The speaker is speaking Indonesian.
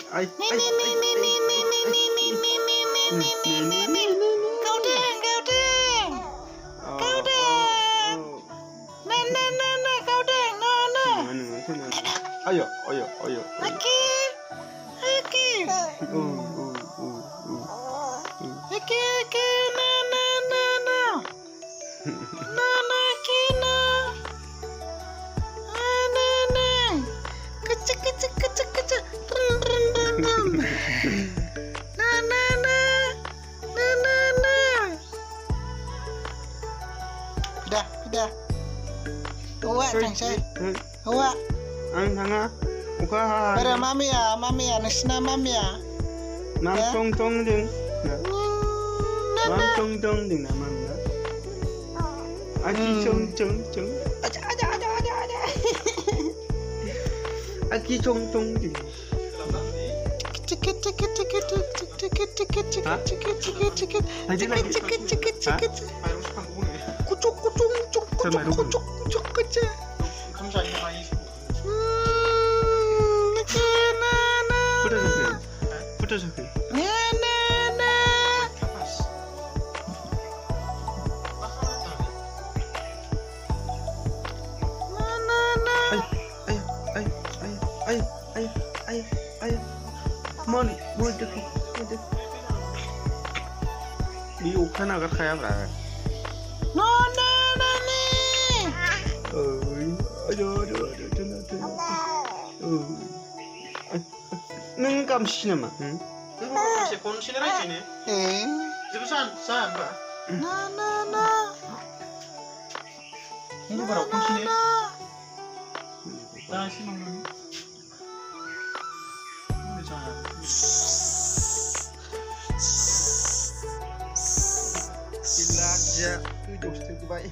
Ai. Kau deng. Nah, kau deng. Nah. Ayo. Aki. Aki. Nah. Nah. Kecek. Nah. Dah. Uwa kang saya. Uwa. Ang hanga. Uka. Para mami ya, nasna mami ya. Nam tong ding. Nam tong ding na mam na. Aki chong. Ada. Aki chong ding. Cek. Kucuk. 붙어서 Mon dëkk lii yow xanaa kat xayam laa nung kam sinema kon sinera ini. Zebusan ba. Ini baru kon sini. Dah sih mang. Ini sana. Gila aja. Itu baik.